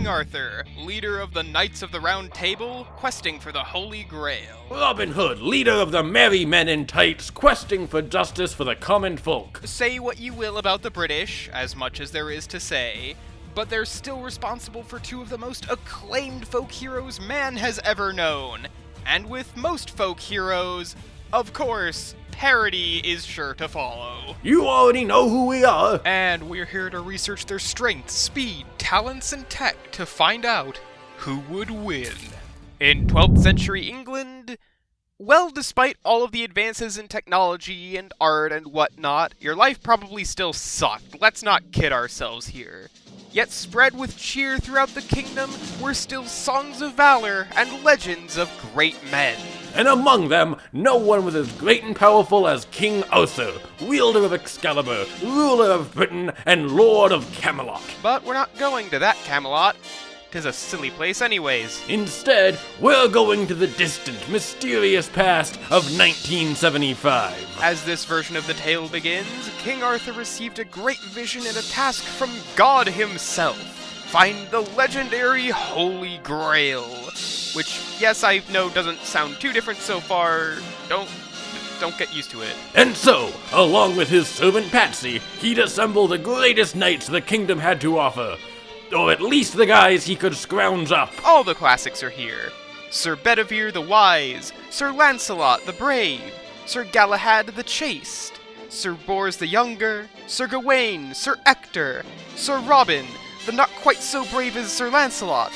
King Arthur, leader of the Knights of the Round Table, questing for the Holy Grail. Robin Hood, leader of the merry men in tights, questing for justice for the common folk. Say what you will about the British, as much as there is to say, but they're still responsible for two of the most acclaimed folk heroes man has ever known. And with most folk heroes, of course, parody is sure to follow. You already know who we are. And we're here to research their strength, speed, talents, and tech to find out who would win. In 12th century England, well, despite all of the advances in technology and art and whatnot, your life probably still sucked. Let's not kid ourselves here. Yet spread with cheer throughout the kingdom were still songs of valor and legends of great men. And among them, no one was as great and powerful as King Arthur, wielder of Excalibur, ruler of Britain, and lord of Camelot. But we're not going to that Camelot. 'Tis a silly place anyways. Instead, we're going to the distant, mysterious past of 1975. As this version of the tale begins, King Arthur received a great vision and a task from God himself. Find the legendary Holy Grail. Which, yes, I know doesn't sound too different so far. Don't get used to it. And so, along with his servant Patsy, he'd assemble the greatest knights the kingdom had to offer. Or at least the guys he could scrounge up. All the classics are here. Sir Bedivere the Wise, Sir Lancelot the Brave, Sir Galahad the Chaste, Sir Bors the Younger, Sir Gawain, Sir Ector, Sir Robin, the not quite so brave as Sir Lancelot,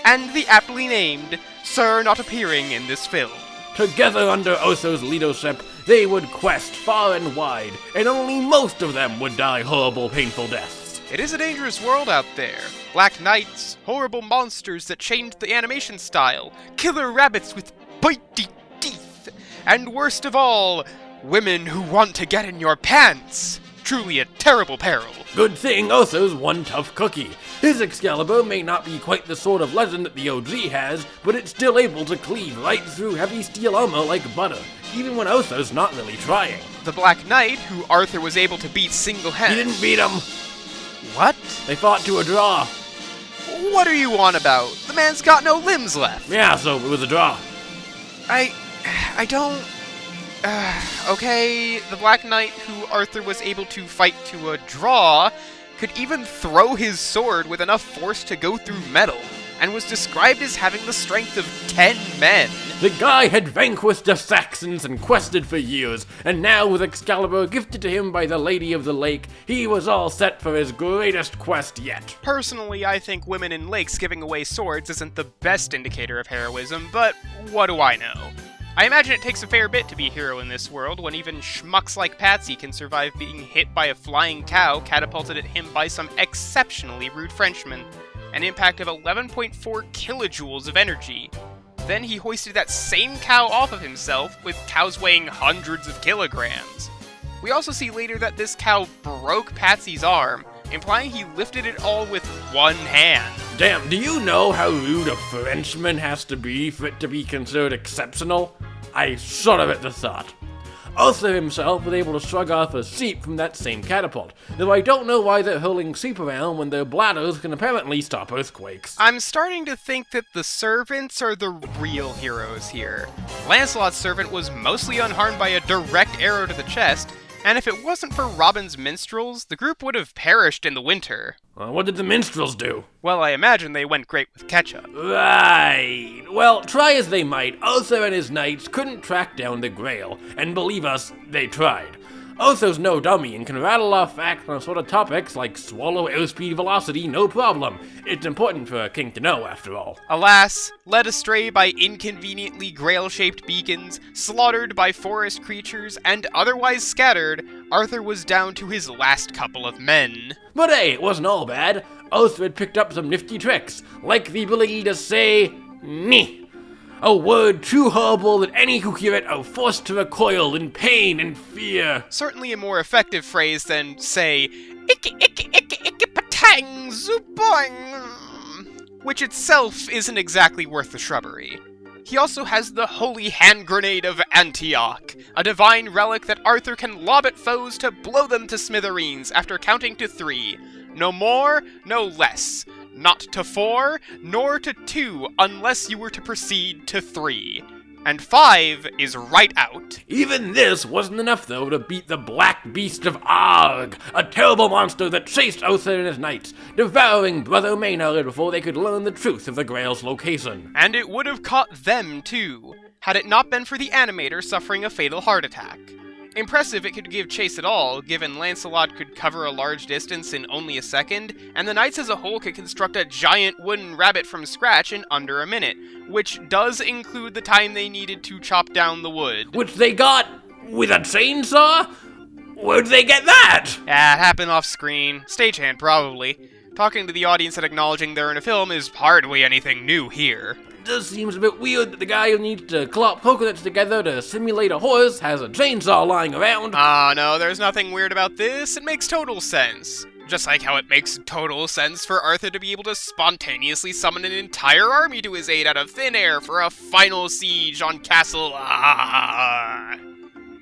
and the aptly named Sir not appearing in this film. Together under Arthur's leadership, they would quest far and wide, and only most of them would die horrible, painful deaths. It is a dangerous world out there. Black knights, horrible monsters that changed the animation style, killer rabbits with bitey teeth, and worst of all, women who want to get in your pants. Truly a terrible peril. Good thing Arthur's one tough cookie. His Excalibur may not be quite the sort of legend that the OG has, but it's still able to cleave right through heavy steel armor like butter, even when Arthur's not really trying. The Black Knight, who Arthur was able to beat single-handed... He didn't beat him. What? They fought to a draw. What are you on about? The man's got no limbs left. Yeah, so it was a draw. I don't... okay, the Black Knight who Arthur was able to fight to a draw could even throw his sword with enough force to go through metal, and was described as having the strength of 10 men. The guy had vanquished the Saxons and quested for years, and now with Excalibur gifted to him by the Lady of the Lake, he was all set for his greatest quest yet. Personally, I think women in lakes giving away swords isn't the best indicator of heroism, but what do I know? I imagine it takes a fair bit to be a hero in this world, when even schmucks like Patsy can survive being hit by a flying cow catapulted at him by some exceptionally rude Frenchman. An impact of 11.4 kilojoules of energy. Then he hoisted that same cow off of himself, with cows weighing hundreds of kilograms. We also see later that this cow broke Patsy's arm, implying he lifted it all with one hand. Damn, do you know how rude a Frenchman has to be for it to be considered exceptional? I shudder at the thought. Arthur himself was able to shrug off a seep from that same catapult, though I don't know why they're hurling seep around when their bladders can apparently stop earthquakes. I'm starting to think that the servants are the real heroes here. Lancelot's servant was mostly unharmed by a direct arrow to the chest, and if it wasn't for Robin's minstrels, the group would have perished in the winter. What did the minstrels do? Well, I imagine they went great with ketchup. Right. Well, try as they might, Arthur and his knights couldn't track down the Grail, and believe us, they tried. Arthur's no dummy and can rattle off facts on sort of topics like swallow airspeed velocity no problem. It's important for a king to know, after all. Alas, led astray by inconveniently grail-shaped beacons, slaughtered by forest creatures, and otherwise scattered, Arthur was down to his last couple of men. But hey, it wasn't all bad. Arthur had picked up some nifty tricks, like the ability to say, "Meh." A word too horrible that any who hear it are forced to recoil in pain and fear. Certainly a more effective phrase than, say, "Icky, icky, icky, icky, patang, zooboing," which itself isn't exactly worth the shrubbery. He also has the Holy Hand Grenade of Antioch, a divine relic that Arthur can lob at foes to blow them to smithereens after counting to 3. No more, no less. not to 4, nor to 2 unless you were to proceed to 3. And 5 is right out. Even this wasn't enough, though, to beat the Black Beast of Haaang, a terrible monster that chased Uther and his knights, devouring Brother Maynard before they could learn the truth of the Grail's location. And it would have caught them, too, had it not been for the animator suffering a fatal heart attack. Impressive it could give chase at all, given Lancelot could cover a large distance in only a second, and the knights as a whole could construct a giant wooden rabbit from scratch in under a minute, which does include the time they needed to chop down the wood. Which they got with a chainsaw? Where'd they get that? It happened off screen. Stagehand, probably. Talking to the audience and acknowledging they're in a film is hardly anything new here. It just seems a bit weird that the guy who needs to clop coconuts together to simulate a horse has a chainsaw lying around. No, there's nothing weird about this. It makes total sense. Just like how it makes total sense for Arthur to be able to spontaneously summon an entire army to his aid out of thin air for a final siege on Castle.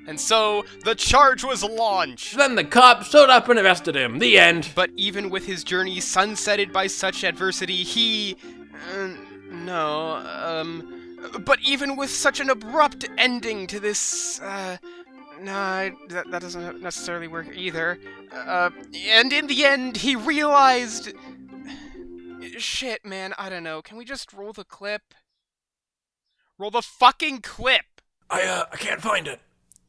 And so, the charge was launched. Then the cops showed up and arrested him. The end. But even with his journey sunsetted by such adversity, but even with such an abrupt ending to this, that doesn't necessarily work either. And in the end, he realized... Shit, man, I don't know. Can we just roll the clip? Roll the fucking clip! I can't find it.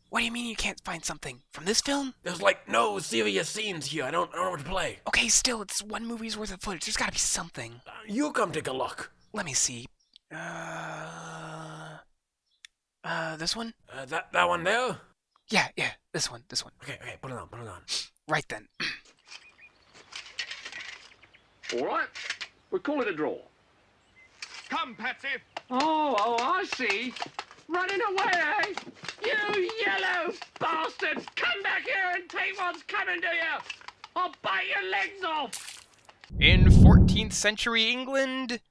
What do you mean you can't find something? From this film? There's like no serious scenes here. I don't know what to play. Okay, still, it's one movie's worth of footage. There's gotta be something. You come take a look. Let me see. This one? That one there? Yeah, this one. Okay, put it on. Right then. All right, we'll call it a draw. Come, Patsy. Oh, I see. Running away, eh? You yellow bastards! Come back here and take what's coming to you! I'll bite your legs off! In 14th century England...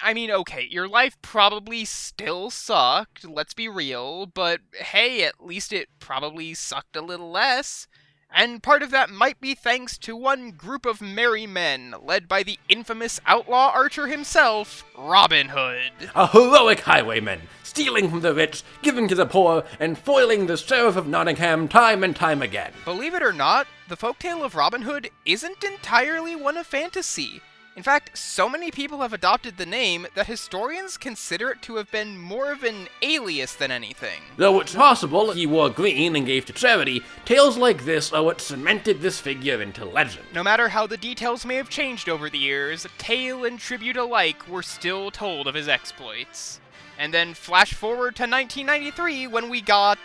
I mean, okay, your life probably still sucked, let's be real, but hey, at least it probably sucked a little less. And part of that might be thanks to one group of merry men, led by the infamous outlaw archer himself, Robin Hood. A heroic highwayman, stealing from the rich, giving to the poor, and foiling the Sheriff of Nottingham time and time again. Believe it or not, the folktale of Robin Hood isn't entirely one of fantasy. In fact, so many people have adopted the name that historians consider it to have been more of an alias than anything. Though it's possible he wore green and gave to charity, tales like this are what cemented this figure into legend. No matter how the details may have changed over the years, tale and tribute alike were still told of his exploits. And then flash forward to 1993 when we got...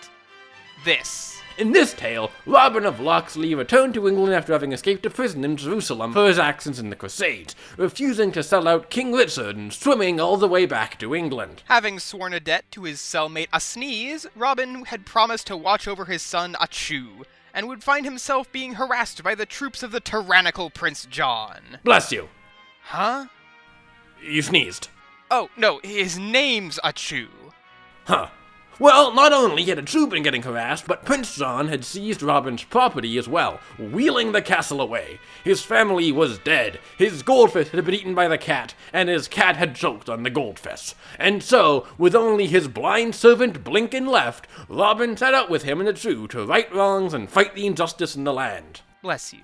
this. In this tale, Robin of Locksley returned to England after having escaped a prison in Jerusalem for his actions in the Crusades, refusing to sell out King Richard and swimming all the way back to England. Having sworn a debt to his cellmate Asnees, Robin had promised to watch over his son Achu, and would find himself being harassed by the troops of the tyrannical Prince John. Bless you. Huh? You sneezed. Oh, no, his name's Achu. Huh. Well, not only had Achu been getting harassed, but Prince John had seized Robin's property as well, wheeling the castle away. His family was dead, his goldfish had been eaten by the cat, and his cat had choked on the goldfish. And so, with only his blind servant Blinken left, Robin set out with him and Achu to right wrongs and fight the injustice in the land. Bless you.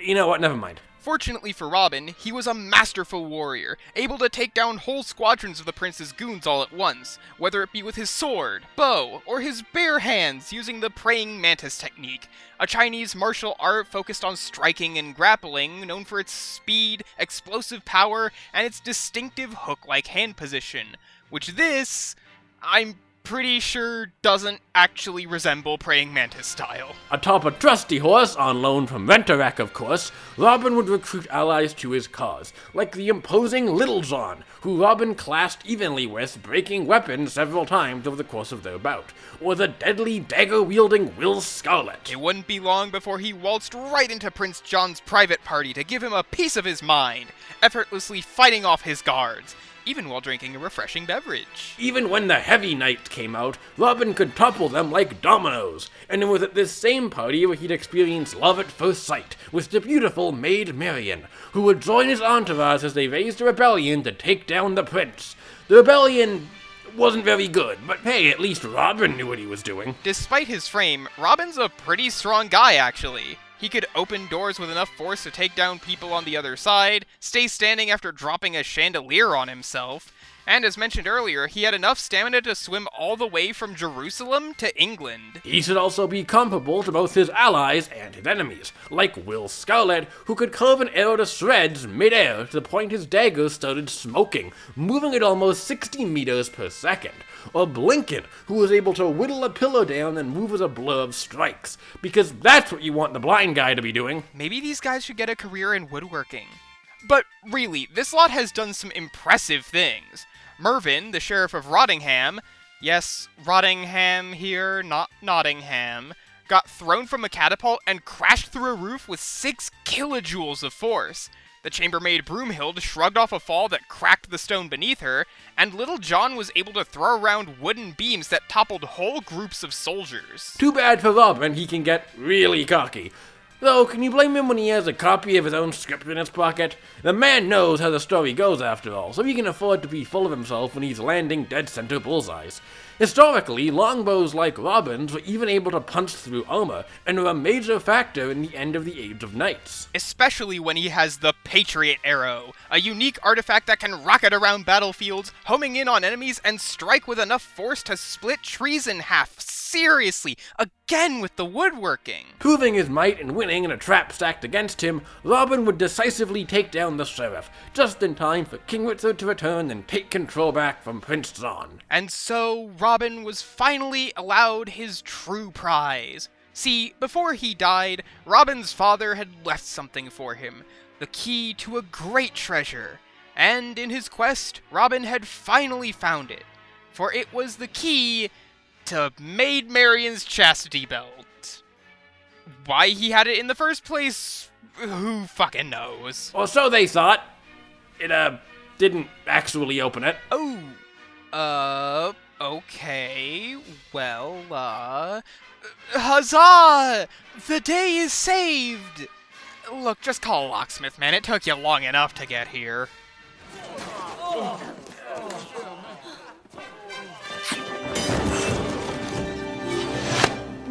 You know what, never mind. Fortunately for Robin, he was a masterful warrior, able to take down whole squadrons of the prince's goons all at once, whether it be with his sword, bow, or his bare hands using the praying mantis technique, a Chinese martial art focused on striking and grappling, known for its speed, explosive power, and its distinctive hook-like hand position, which this, I'm pretty sure doesn't actually resemble praying mantis style. Atop a trusty horse, on loan from Renterac of course, Robin would recruit allies to his cause, like the imposing Little John, who Robin clashed evenly with, breaking weapons several times over the course of their bout, or the deadly dagger-wielding Will Scarlet. It wouldn't be long before he waltzed right into Prince John's private party to give him a piece of his mind, effortlessly fighting off his guards. even while drinking a refreshing beverage. Even when the heavy knights came out, Robin could topple them like dominoes, and it was at this same party where he'd experienced love at first sight with the beautiful Maid Marian, who would join his entourage as they raised a rebellion to take down the prince. The rebellion wasn't very good, but hey, at least Robin knew what he was doing. Despite his frame, Robin's a pretty strong guy, actually. He could open doors with enough force to take down people on the other side, stay standing after dropping a chandelier on himself, and as mentioned earlier, he had enough stamina to swim all the way from Jerusalem to England. He should also be comparable to both his allies and his enemies, like Will Scarlet, who could carve an arrow to shreds mid-air to the point his dagger started smoking, moving at almost 60 meters per second. Or Blinken, who was able to whittle a pillar down and move as a blur of strikes, because that's what you want the blind guy to be doing. Maybe these guys should get a career in woodworking. But really, this lot has done some impressive things. Mervyn, the sheriff of Rottingham, yes, Rottingham here, not Nottingham, got thrown from a catapult and crashed through a roof with 6 kilojoules of force. The chambermaid Broomhild shrugged off a fall that cracked the stone beneath her, and Little John was able to throw around wooden beams that toppled whole groups of soldiers. Too bad for Robin, he can get really cocky. Though, can you blame him when he has a copy of his own script in his pocket? The man knows how the story goes after all, so he can afford to be full of himself when he's landing dead center bullseyes. Historically, longbows like Robin's were even able to punch through armor, and were a major factor in the end of the Age of Knights. Especially when he has the Patriot Arrow, a unique artifact that can rocket around battlefields, homing in on enemies, and strike with enough force to split trees in half. Seriously, again with the woodworking. Proving his might and winning in a trap stacked against him, Robin would decisively take down the sheriff, just in time for King Richard to return and take control back from Prince John. And so Robin was finally allowed his true prize. See, before he died, Robin's father had left something for him, the key to a great treasure. And in his quest, Robin had finally found it, for it was the key to Maid Marian's chastity belt. Why he had it in the first place, who fucking knows? Or so they thought. It, didn't actually open it. Okay, well, huzzah! The day is saved! Look, just call a locksmith, man. It took you long enough to get here.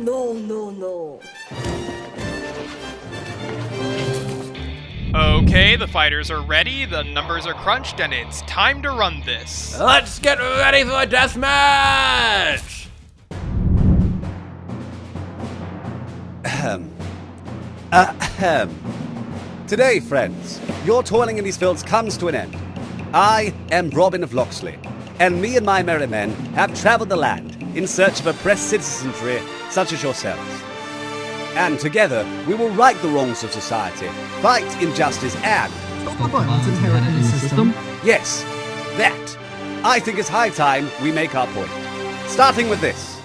No. Okay, the fighters are ready, the numbers are crunched, and it's time to run this. Let's get ready for a death match! Today, friends, your toiling in these fields comes to an end. I am Robin of Locksley, and me and my merry men have traveled the land in search of oppressed citizenry such as yourselves. And together, we will right the wrongs of society, fight injustice, and... Stop the violence inherent in the system. Yes, that. I think it's high time we make our point. Starting with this.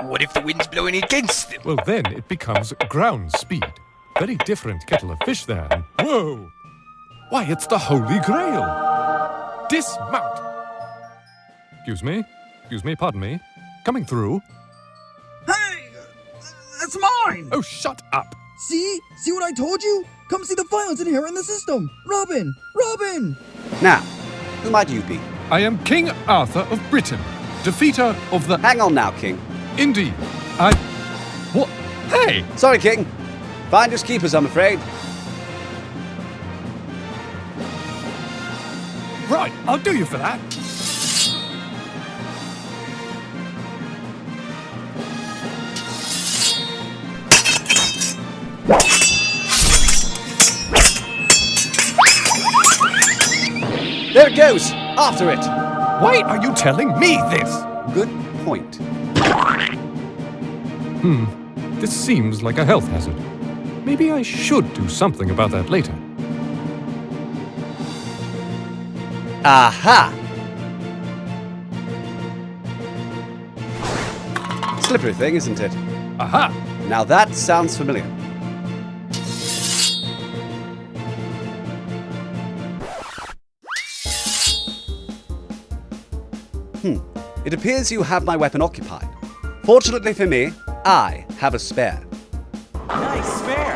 What if the wind's blowing against them? Well, then it becomes ground speed. Very different kettle of fish there. Whoa! Why, it's the Holy Grail! Dismount! Excuse me, pardon me. Coming through. Hey! That's mine! Oh, shut up! See? See what I told you? Come see the violence inherent in the system! Robin! Robin! Now, who might you be? I am King Arthur of Britain, defeater of the... Hang on now, King. Indeed. What? Hey! Sorry, King. Finders keepers, I'm afraid. Right, I'll do you for that. There it goes! After it! Why are you telling me this? Good point. This seems like a health hazard. Maybe I should do something about that later. Aha! Slippery thing, isn't it? Aha! Now that sounds familiar. It appears you have my weapon occupied. Fortunately for me, I have a spare. Nice spare.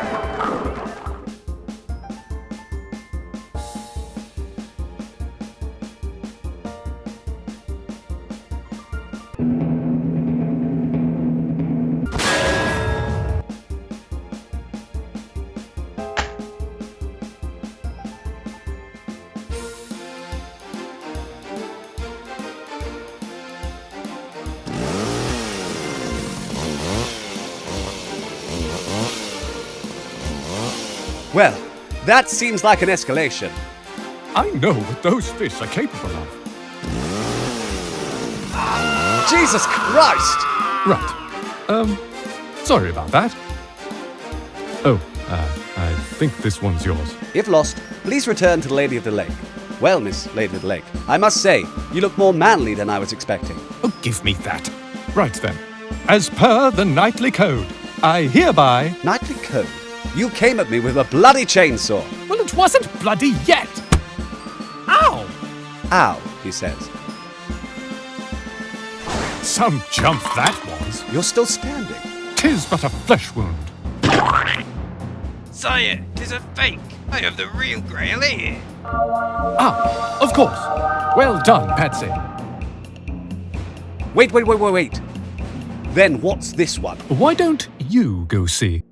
Well, that seems like an escalation. I know what those fish are capable of. Jesus Christ! Right. Sorry about that. Oh, I think this one's yours. If lost, please return to the Lady of the Lake. Well, Miss Lady of the Lake, I must say, you look more manly than I was expecting. Oh, give me that. Right then. As per the knightly code, I hereby... Knightly code? You came at me with a bloody chainsaw. Well, it wasn't bloody yet. Ow! Ow, he says. Some jump that was. You're still standing. 'Tis but a flesh wound. Sire, 'tis a fake. I have the real Grail here. Ah, of course. Well done, Patsy. Wait. Then what's this one? Why don't you go see?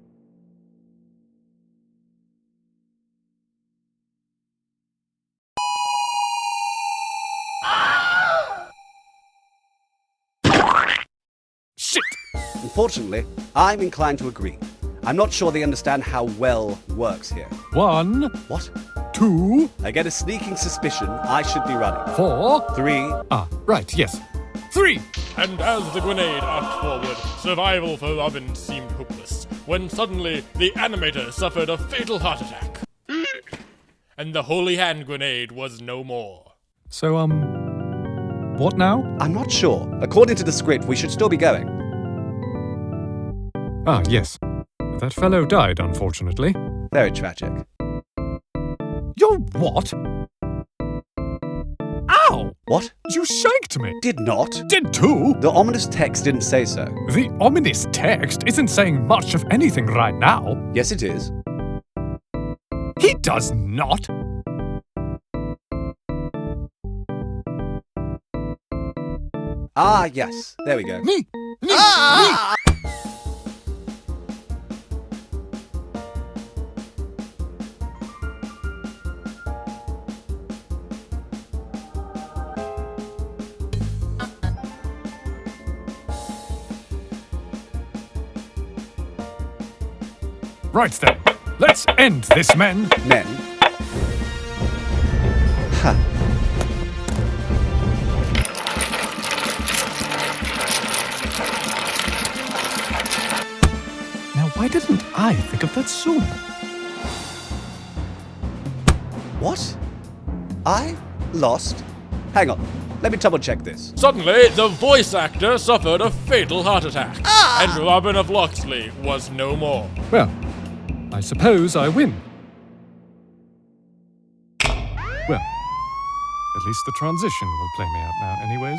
Shit! Unfortunately, I'm inclined to agree. I'm not sure they understand how well works here. 1, What? 2, I get a sneaking suspicion I should be running. 4. 3. Ah, right, yes. 3. And as the grenade arced forward, survival for Robin seemed hopeless, when suddenly the animator suffered a fatal heart attack. And the holy hand grenade was no more. So, what now? I'm not sure. According to the script, we should still be going. Ah, yes. That fellow died, unfortunately. Very tragic. You're what? Ow! What? You shanked me! Did not. Did too! The ominous text didn't say so. The ominous text isn't saying much of anything right now. Yes, it is. He does not! Ah, yes. There we go. Me! Right then, let's end this, men. Men. Ha. Now, why didn't I think of that sooner? What? I lost? Hang on. Let me double check this. Suddenly, the voice actor suffered a fatal heart attack, and Robin of Locksley was no more. Well, I suppose I win. Well, at least the transition will play me out now anyways.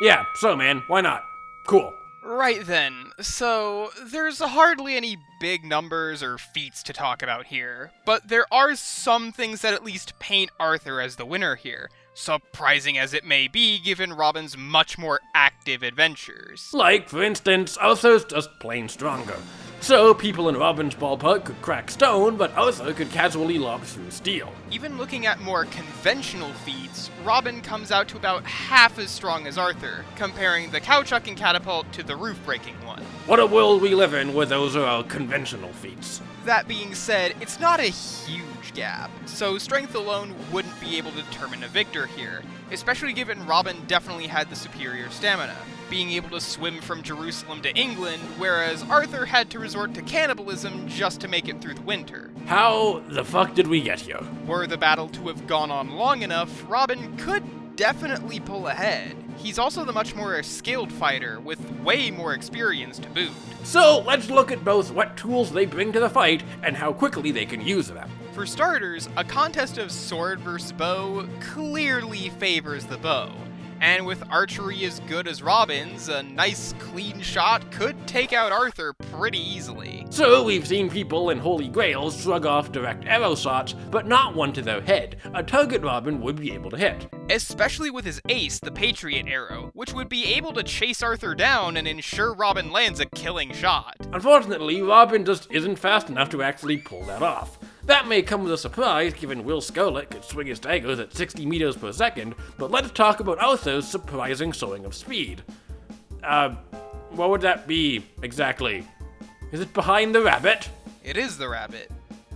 Yeah, so man, why not? Cool. Right then, so there's hardly any big numbers or feats to talk about here, but there are some things that at least paint Arthur as the winner here, surprising as it may be given Robin's much more active adventures. Like, for instance, Arthur's just plain stronger. So, people in Robin's ballpark could crack stone, but Arthur could casually lob through steel. Even looking at more conventional feats, Robin comes out to about half as strong as Arthur, comparing the cow-chucking catapult to the roof-breaking one. What a world we live in where those are our conventional feats. That being said, it's not a huge gap, so strength alone wouldn't be able to determine a victor here, especially given Robin definitely had the superior stamina, being able to swim from Jerusalem to England, whereas Arthur had to resort to cannibalism just to make it through the winter. How the fuck did we get here? Were the battle to have gone on long enough, Robin could definitely pull ahead. He's also the much more skilled fighter, with way more experience to boot. So, let's look at both what tools they bring to the fight and how quickly they can use them. For starters, a contest of sword versus bow clearly favors the bow, and with archery as good as Robin's, a nice clean shot could take out Arthur pretty easily. So we've seen people in Holy Grails shrug off direct arrow shots, but not one to their head, a target Robin would be able to hit. Especially with his ace, the Patriot Arrow, which would be able to chase Arthur down and ensure Robin lands a killing shot. Unfortunately, Robin just isn't fast enough to actually pull that off. That may come as a surprise given Will Scarlet could swing his daggers at 60 meters per second, but let's talk about Arthur's surprising showing of speed. What would that be, exactly? Is it behind the rabbit? It is the rabbit.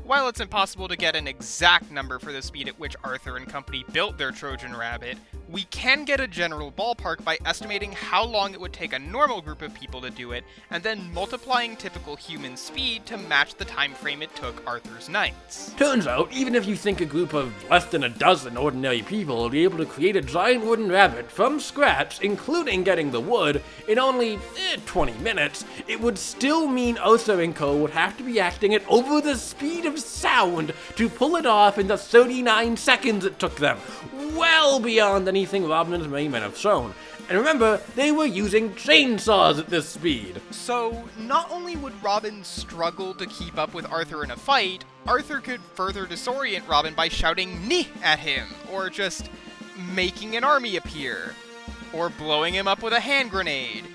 While it's impossible to get an exact number for the speed at which Arthur and company built their Trojan rabbit, we can get a general ballpark by estimating how long it would take a normal group of people to do it, and then multiplying typical human speed to match the time frame it took Arthur's knights. Turns out, even if you think a group of less than a dozen ordinary people will be able to create a giant wooden rabbit from scratch, including getting the wood, in only 20 minutes, it would still mean Arthur and co. would have to be acting at over the speed of sound to pull it off in the 39 seconds it took them, well beyond anything Robin and his merry men have shown. And remember, they were using chainsaws at this speed. So, not only would Robin struggle to keep up with Arthur in a fight, Arthur could further disorient Robin by shouting "Ni" at him, or just making an army appear, or blowing him up with a hand grenade,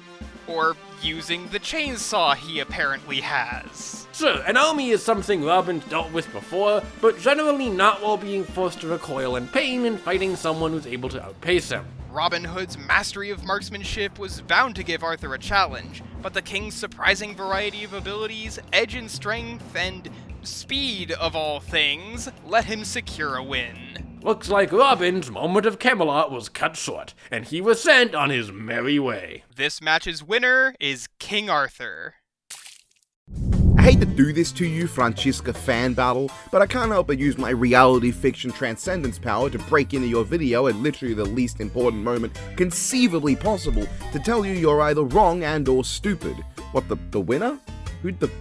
or using the chainsaw he apparently has. Sure, an army is something Robin's dealt with before, but generally not while being forced to recoil in pain and fighting someone who's able to outpace him. Robin Hood's mastery of marksmanship was bound to give Arthur a challenge, but the king's surprising variety of abilities, edge and strength, and speed of all things, let him secure a win. Looks like Robin's moment of Camelot was cut short, and he was sent on his merry way. This match's winner is King Arthur. I hate to do this to you, Francisca Fan Battle, but I can't help but use my reality fiction transcendence power to break into your video at literally the least important moment conceivably possible to tell you you're either wrong and or stupid. What, the winner?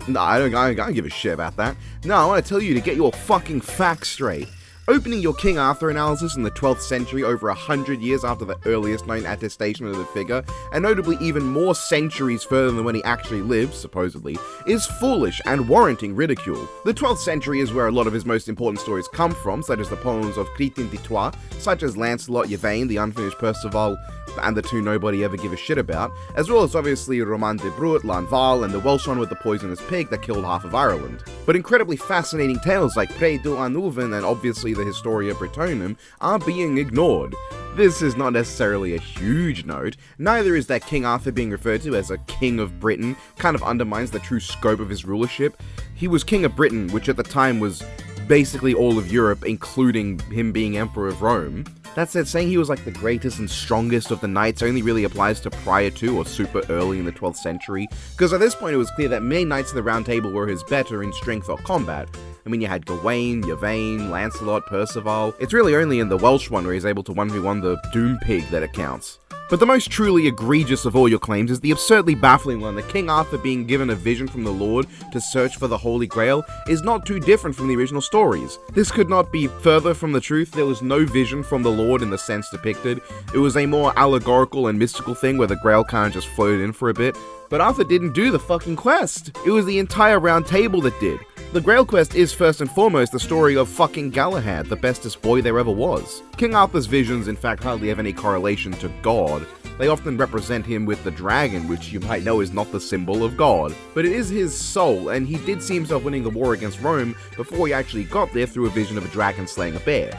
No, I don't give a shit about that. No, I want to tell you to get your fucking facts straight. Opening your King Arthur analysis in the 12th century over 100 years after the earliest known attestation of the figure, and notably even more centuries further than when he actually lived, supposedly, is foolish and warranting ridicule. The 12th century is where a lot of his most important stories come from, such as the poems of Critin de Troyes, such as Lancelot Yvain, the unfinished Perceval, and the two nobody ever give a shit about, as well as obviously Roman de Brut, Lanval, and the Welsh one with the poisonous pig that killed half of Ireland. But incredibly fascinating tales like Pré de Lanouven and obviously the Historia Britonum are being ignored. This is not necessarily a huge note, neither is that King Arthur being referred to as a King of Britain kind of undermines the true scope of his rulership. He was King of Britain, which at the time was basically all of Europe, including him being Emperor of Rome. That said, saying he was like the greatest and strongest of the knights only really applies to prior to or super early in the 12th century, because at this point it was clear that many knights of the Round Table were his better in strength or combat. I mean, you had Gawain, Yvain, Lancelot, Perceval. It's really only in the Welsh one where he's able to 1v1 the Doom Pig that it counts. But the most truly egregious of all your claims is the absurdly baffling one that King Arthur being given a vision from the Lord to search for the Holy Grail is not too different from the original stories. This could not be further from the truth. There was no vision from the Lord in the sense depicted. It was a more allegorical and mystical thing where the Grail kind of just floated in for a bit. But Arthur didn't do the fucking quest. It was the entire Round Table that did. The Grail quest is first and foremost the story of fucking Galahad, the bestest boy there ever was. King Arthur's visions in fact hardly have any correlation to God. They often represent him with the dragon, which you might know is not the symbol of God. But it is his soul, and he did see himself winning the war against Rome before he actually got there through a vision of a dragon slaying a bear.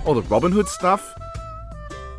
All the Robin Hood stuff?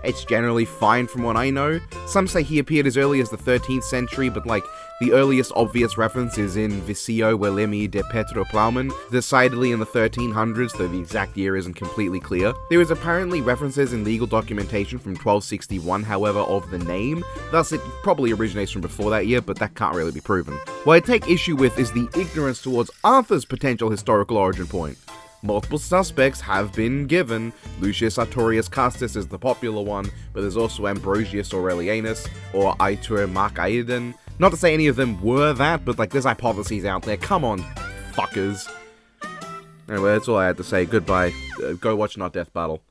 It's generally fine from what I know. Some say he appeared as early as the 13th century, but like, the earliest obvious reference is in Visio Welemi de Petro Plowman, decidedly in the 1300s, though the exact year isn't completely clear. There is apparently references in legal documentation from 1261, however, of the name, thus it probably originates from before that year, but that can't really be proven. What I take issue with is the ignorance towards Arthur's potential historical origin point. Multiple suspects have been given. Lucius Artorius Castus is the popular one, but there's also Ambrosius Aurelianus, or Aitur Marcaiden. Not to say any of them were that, but like there's hypotheses out there. Come on, fuckers. Anyway, that's all I had to say. Goodbye. Go watch Not Death Battle.